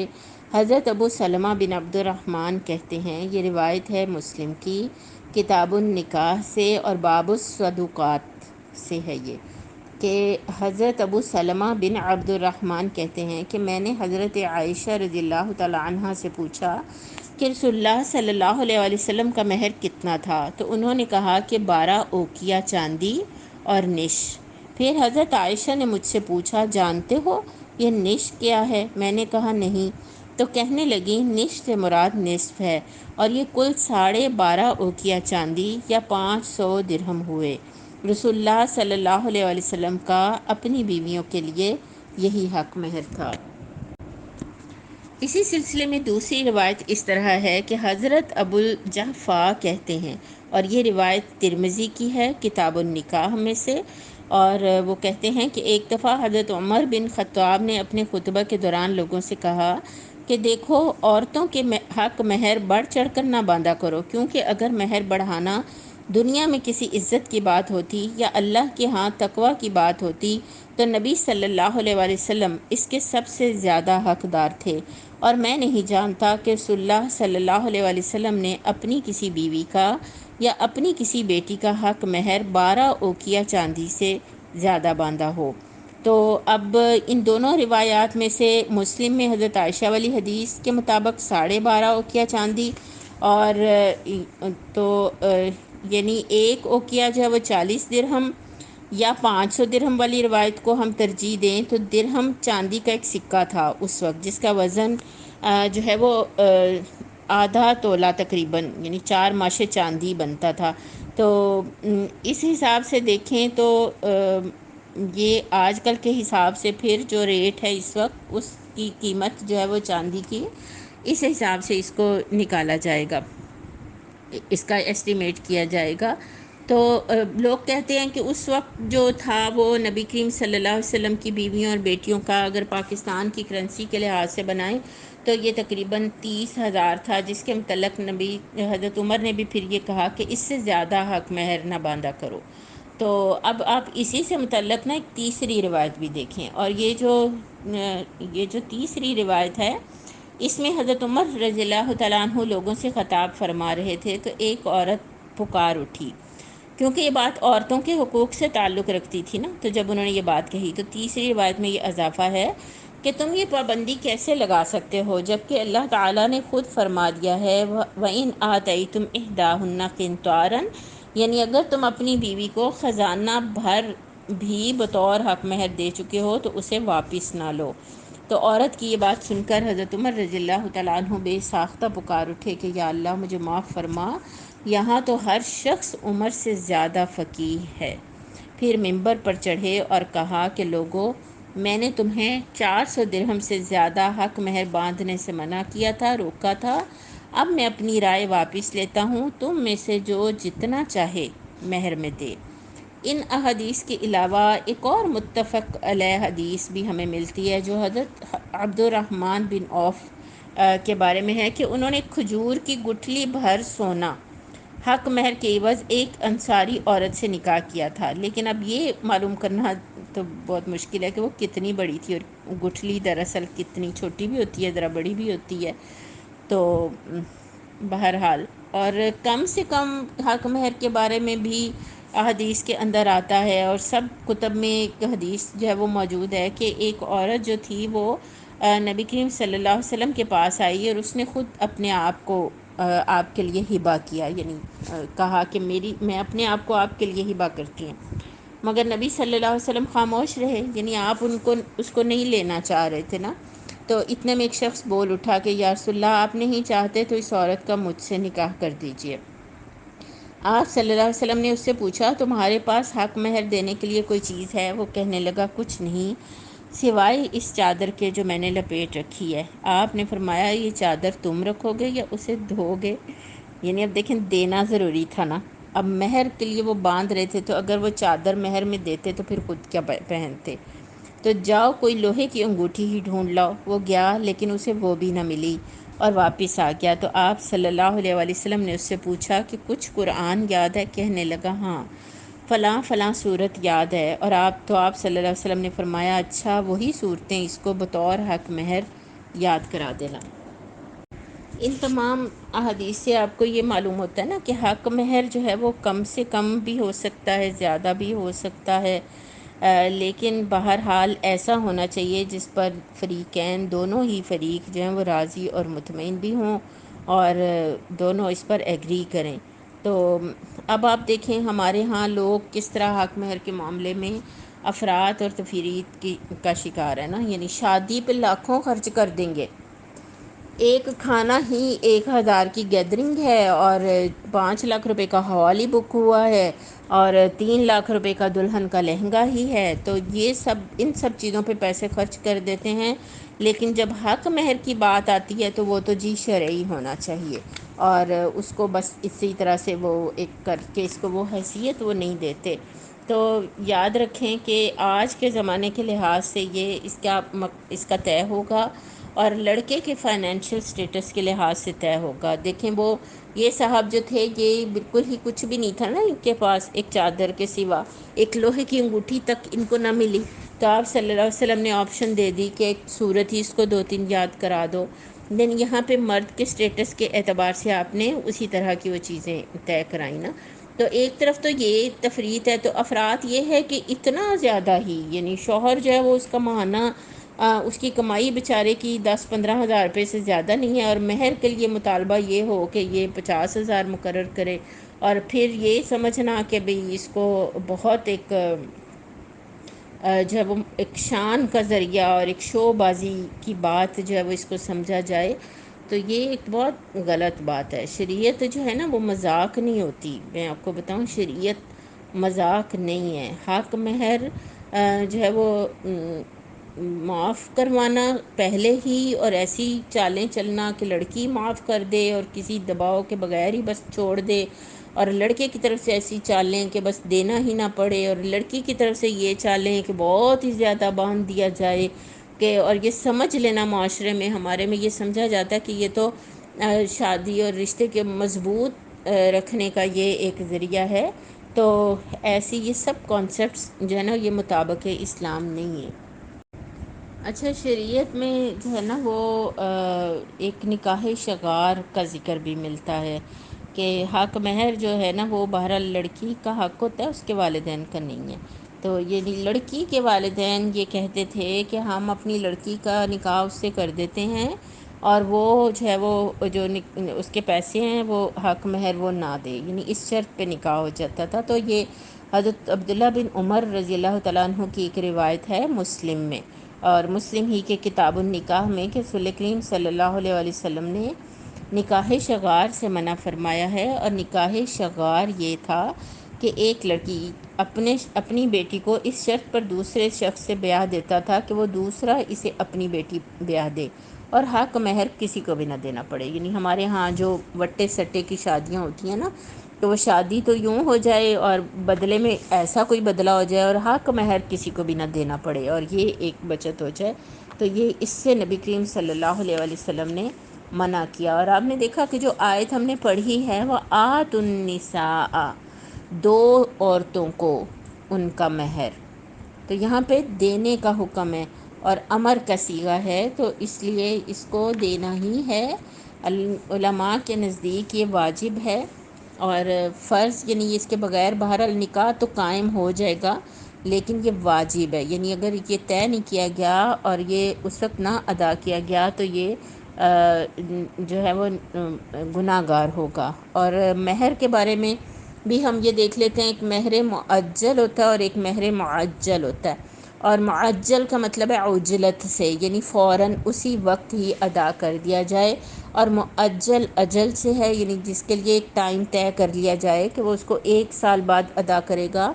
حضرت ابو سلمہ بن عبد الرحمن کہتے ہیں، یہ روایت ہے مسلم کی کتاب النکاح سے اور باب الصدقات سے ہے یہ، کہ حضرت ابو سلمہ بن عبد الرحمن کہتے ہیں کہ میں نے حضرت عائشہ رضی اللہ تعالی عنہ سے پوچھا کہ رسول اللہ صلی اللہ علیہ وسلم کا مہر کتنا تھا؟ تو انہوں نے کہا کہ 12 اوقیہ چاندی اور نصف۔ پھر حضرت عائشہ نے مجھ سے پوچھا، جانتے ہو یہ نصف کیا ہے؟ میں نے کہا نہیں۔ تو کہنے لگی، نصف سے مراد نصف ہے، اور یہ کل 12.5 اوقیہ چاندی یا 500 درہم ہوئے۔ رسول اللہ صلی اللہ علیہ وسلم کا اپنی بیویوں کے لیے یہی حق مہر تھا۔ اسی سلسلے میں دوسری روایت اس طرح ہے کہ حضرت ابو الجحفا کہتے ہیں، اور یہ روایت ترمذی کی ہے کتاب النکاح میں سے، اور وہ کہتے ہیں کہ ایک دفعہ حضرت عمر بن خطاب نے اپنے خطبہ کے دوران لوگوں سے کہا کہ دیکھو، عورتوں کے حق مہر بڑھ چڑھ کر نہ باندھا کرو، کیونکہ اگر مہر بڑھانا دنیا میں کسی عزت کی بات ہوتی یا اللہ کے ہاں تقوی کی بات ہوتی تو نبی صلی اللہ علیہ وسلم اس کے سب سے زیادہ حقدار تھے، اور میں نہیں جانتا کہ رسول اللہ صلی اللہ علیہ وسلم نے اپنی کسی بیوی کا یا اپنی کسی بیٹی کا حق مہر 12 اوقیہ چاندی سے زیادہ باندھا ہو۔ تو اب ان دونوں روایات میں سے مسلم میں حضرت عائشہ والی حدیث کے مطابق 12.5 اوقیہ چاندی، اور تو یعنی 1 اوقیہ جو ہے وہ 40 درہم، یا 500 درہم والی روایت کو ہم ترجیح دیں تو درہم چاندی کا ایک سکہ تھا اس وقت، جس کا وزن جو ہے وہ آدھا تولہ تقریباً، یعنی 4 ماشے چاندی بنتا تھا۔ تو اس حساب سے دیکھیں تو یہ آج کل کے حساب سے پھر جو ریٹ ہے اس وقت، اس کی قیمت جو ہے وہ چاندی کی، اس حساب سے اس کو نکالا جائے گا، اس کا ایسٹیمیٹ کیا جائے گا۔ تو لوگ کہتے ہیں کہ اس وقت جو تھا وہ نبی کریم صلی اللہ علیہ وسلم کی بیویوں اور بیٹیوں کا اگر پاکستان کی کرنسی کے لحاظ سے بنائیں تو یہ تقریباً 30,000 تھا، جس کے متعلق نبی حضرت عمر نے بھی پھر یہ کہا کہ اس سے زیادہ حق مہر نہ باندھا کرو۔ تو اب آپ اسی سے متعلق نا ایک تیسری روایت بھی دیکھیں، اور یہ جو تیسری روایت ہے اس میں حضرت عمر رضی اللہ تعالیٰ عنہ لوگوں سے خطاب فرما رہے تھے تو ایک عورت پکار اٹھی، کیونکہ یہ بات عورتوں کے حقوق سے تعلق رکھتی تھی نا، تو جب انہوں نے یہ بات کہی تو تیسری روایت میں یہ اضافہ ہے کہ تم یہ پابندی کیسے لگا سکتے ہو جبکہ اللہ تعالیٰ نے خود فرما دیا ہے وَإِنْ آتَيْتُمْ إِحْدَاهُنَّ قِنْطَارًا، یعنی اگر تم اپنی بیوی کو خزانہ بھر بھی بطور حق مہر دے چکے ہو تو اسے واپس نہ لو۔ تو عورت کی یہ بات سن کر حضرت عمر رضی اللہ تعالیٰ عنہ بے ساختہ پکار اٹھے کہ یا اللہ مجھے معاف فرما، یہاں تو ہر شخص عمر سے زیادہ فقیہ ہے۔ پھر منبر پر چڑھے اور کہا کہ لوگو، میں نے تمہیں 400 درہم سے زیادہ حق مہر باندھنے سے منع کیا تھا، روکا تھا، اب میں اپنی رائے واپس لیتا ہوں، تم میں سے جو جتنا چاہے مہر میں دے۔ ان احادیث کے علاوہ ایک اور متفق علیہ حدیث بھی ہمیں ملتی ہے جو حضرت عبد الرحمن بن عوف کے بارے میں ہے کہ انہوں نے کھجور کی گٹھلی بھر سونا حق مہر کے عوض ایک انصاری عورت سے نکاح کیا تھا، لیکن اب یہ معلوم کرنا تو بہت مشکل ہے کہ وہ کتنی بڑی تھی، اور گٹھلی دراصل کتنی چھوٹی بھی ہوتی ہے، ذرا بڑی بھی ہوتی ہے۔ تو بہرحال، اور کم سے کم حق مہر کے بارے میں بھی احادیث کے اندر آتا ہے، اور سب کتب میں ایک حدیث جو ہے وہ موجود ہے کہ ایک عورت جو تھی وہ نبی کریم صلی اللہ علیہ وسلم کے پاس آئی اور اس نے خود اپنے آپ کو آپ کے لیے ہبہ کیا، یعنی کہا کہ میں اپنے آپ کو آپ کے لیے ہبہ کرتی ہوں، مگر نبی صلی اللہ علیہ وسلم خاموش رہے، یعنی آپ اس کو نہیں لینا چاہ رہے تھے نا۔ تو اتنے میں ایک شخص بول اٹھا کہ یا رسول اللہ، آپ نہیں چاہتے تو اس عورت کا مجھ سے نکاح کر دیجئے۔ آپ صلی اللہ علیہ وسلم نے اس سے پوچھا تمہارے پاس حق مہر دینے کے لیے کوئی چیز ہے؟ وہ کہنے لگا کچھ نہیں۔ سوائے اس چادر کے جو میں نے لپیٹ رکھی ہے۔ آپ نے فرمایا یہ چادر تم رکھو گے یا اسے دھو گے؟ یعنی اب دیکھیں دینا ضروری تھا نا، اب مہر کے لیے وہ باندھ رہے تھے، تو اگر وہ چادر مہر میں دیتے تو پھر خود کیا پہنتے؟ تو جاؤ کوئی لوہے کی انگوٹھی ہی ڈھونڈ لاؤ۔ وہ گیا لیکن اسے وہ بھی نہ ملی اور واپس آ گیا۔ تو آپ صلی اللہ علیہ وآلہ وسلم نے اس سے پوچھا کہ کچھ قرآن یاد ہے؟ کہنے لگا ہاں فلاں فلاں صورت یاد ہے۔ اور آپ صلی اللہ علیہ وسلم نے فرمایا اچھا وہی صورتیں اس کو بطور حق مہر یاد کرا دینا۔ ان تمام احادیث سے آپ کو یہ معلوم ہوتا ہے نا کہ حق مہر جو ہے وہ کم سے کم بھی ہو سکتا ہے، زیادہ بھی ہو سکتا ہے، لیکن بہرحال ایسا ہونا چاہیے جس پر فریقین دونوں ہی فریق جو ہیں وہ راضی اور مطمئن بھی ہوں اور دونوں اس پر ایگری کریں۔ تو اب آپ دیکھیں ہمارے ہاں لوگ کس طرح حق مہر کے معاملے میں افراط اور تفریط کا شکار ہے نا، یعنی شادی پہ لاکھوں خرچ کر دیں گے، ایک کھانا ہی 1,000 کی گیدرنگ ہے اور 5 لاکھ روپے کا ہال ہی بک ہوا ہے اور 3 لاکھ روپے کا دلہن کا لہنگا ہی ہے، تو یہ سب ان سب چیزوں پہ پیسے خرچ کر دیتے ہیں، لیکن جب حق مہر کی بات آتی ہے تو وہ تو جی شرعی ہونا چاہیے، اور اس کو بس اسی طرح سے وہ ایک کر کے اس کو وہ حیثیت وہ نہیں دیتے۔ تو یاد رکھیں کہ آج کے زمانے کے لحاظ سے یہ اس کا طے ہوگا اور لڑکے کے فائنینشیل سٹیٹس کے لحاظ سے طے ہوگا۔ دیکھیں وہ یہ صاحب جو تھے یہ بالکل ہی کچھ بھی نہیں تھا نا ان کے پاس، ایک چادر کے سوا ایک لوہے کی انگوٹھی تک ان کو نہ ملی، تو آپ صلی اللہ علیہ وسلم نے آپشن دے دی کہ ایک صورت ہی اس کو 2-3 یاد کرا دو، دین یہاں پہ مرد کے سٹیٹس کے اعتبار سے آپ نے اسی طرح کی وہ چیزیں طے کرائیں نا۔ تو ایک طرف تو یہ تفریط ہے، تو افراد یہ ہے کہ اتنا زیادہ ہی، یعنی شوہر جو ہے وہ اس کا ماہانہ اس کی کمائی بیچارے کی 10-15 ہزار روپے سے زیادہ نہیں ہے، اور مہر کے لیے مطالبہ یہ ہو کہ یہ 50,000 مقرر کرے، اور پھر یہ سمجھنا کہ بھئی اس کو بہت ایک جو ہے وہ ایک شان کا ذریعہ اور ایک شو بازی کی بات جو ہے وہ اس کو سمجھا جائے، تو یہ ایک بہت غلط بات ہے۔ شریعت جو ہے نا وہ مذاق نہیں ہوتی، میں آپ کو بتاؤں شریعت مذاق نہیں ہے۔ حق مہر جو ہے وہ معاف کروانا پہلے ہی، اور ایسی چالیں چلنا کہ لڑکی معاف کر دے اور کسی دباؤ کے بغیر ہی بس چھوڑ دے، اور لڑکے کی طرف سے ایسی چالیں کہ بس دینا ہی نہ پڑے، اور لڑکی کی طرف سے یہ چالیں کہ بہت ہی زیادہ باندھ دیا جائے کہ، اور یہ سمجھ لینا معاشرے میں ہمارے میں یہ سمجھا جاتا ہے کہ یہ تو شادی اور رشتے کے مضبوط رکھنے کا یہ ایک ذریعہ ہے، تو ایسی یہ سب کانسیپٹس جو ہے نا یہ مطابق اسلام نہیں ہے۔ اچھا شریعت میں جو ہے نا وہ ایک نکاح شغار کا ذکر بھی ملتا ہے کہ حق مہر جو ہے نا وہ بہرحال لڑکی کا حق ہوتا ہے، اس کے والدین کا نہیں ہے۔ تو یہ لڑکی کے والدین یہ کہتے تھے کہ ہم اپنی لڑکی کا نکاح اس سے کر دیتے ہیں، اور وہ جو ہے وہ جو اس کے پیسے ہیں وہ حق مہر وہ نہ دے، یعنی اس شرط پہ نکاح ہو جاتا تھا۔ تو یہ حضرت عبداللہ بن عمر رضی اللہ تعالیٰ عنہ کی ایک روایت ہے مسلم میں، اور مسلم ہی کے کتاب النکاح میں، کہ رسول کریم صلی اللہ علیہ وآلہ وسلم نے نکاح شغار سے منع فرمایا ہے، اور نکاح شغار یہ تھا کہ ایک لڑکی اپنی بیٹی کو اس شرط پر دوسرے شخص سے بیاہ دیتا تھا کہ وہ دوسرا اسے اپنی بیٹی بیاہ دے اور حق مہر کسی کو بھی نہ دینا پڑے۔ یعنی ہمارے ہاں جو وٹے سٹے کی شادیاں ہوتی ہیں نا، تو وہ شادی تو یوں ہو جائے اور بدلے میں ایسا کوئی بدلہ ہو جائے اور حق مہر کسی کو بھی نہ دینا پڑے اور یہ ایک بچت ہو جائے، تو یہ اس سے نبی کریم صلی اللہ علیہ وآلہ وسلم نے منع کیا۔ اور آپ نے دیکھا کہ جو آیت ہم نے پڑھی ہے وہ آت النساء، دو عورتوں کو ان کا مہر، تو یہاں پہ دینے کا حکم ہے اور امر کا صیغہ ہے، تو اس لیے اس کو دینا ہی ہے۔ علماء کے نزدیک یہ واجب ہے اور فرض، یعنی اس کے بغیر بہرحال نکاح تو قائم ہو جائے گا لیکن یہ واجب ہے، یعنی اگر یہ طے نہیں کیا گیا اور یہ اس وقت نہ ادا کیا گیا تو یہ جو ہے وہ گناہ گار ہوگا۔ اور مہر کے بارے میں بھی ہم یہ دیکھ لیتے ہیں، ایک مہر معجل ہوتا ہے اور ایک مہر معجل ہوتا ہے۔ اور معجل کا مطلب ہے عجلت سے، یعنی فوراً اسی وقت ہی ادا کر دیا جائے، اور معجل اجل سے ہے، یعنی جس کے لیے ایک ٹائم طے کر لیا جائے کہ وہ اس کو 1 سال بعد ادا کرے گا،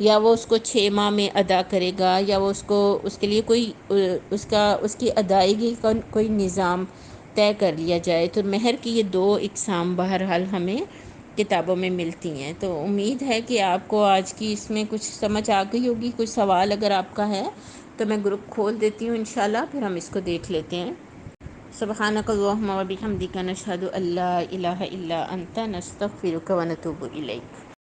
یا وہ اس کو 6 ماہ میں ادا کرے گا، یا وہ اس کے لیے کوئی اس کی ادائیگی کا کوئی نظام طے کر لیا جائے۔ تو مہر کی یہ 2 اقسام بہرحال ہمیں کتابوں میں ملتی ہیں۔ تو امید ہے کہ آپ کو آج کی اس میں کچھ سمجھ آ گئی ہوگی۔ کچھ سوال اگر آپ کا ہے تو میں گروپ کھول دیتی ہوں انشاءاللہ، پھر ہم اس کو دیکھ لیتے ہیں۔ سبحانک اللہم و بحمدک، نشہد ان لا الہ الا انت، نستغفرک و نتوب الیک۔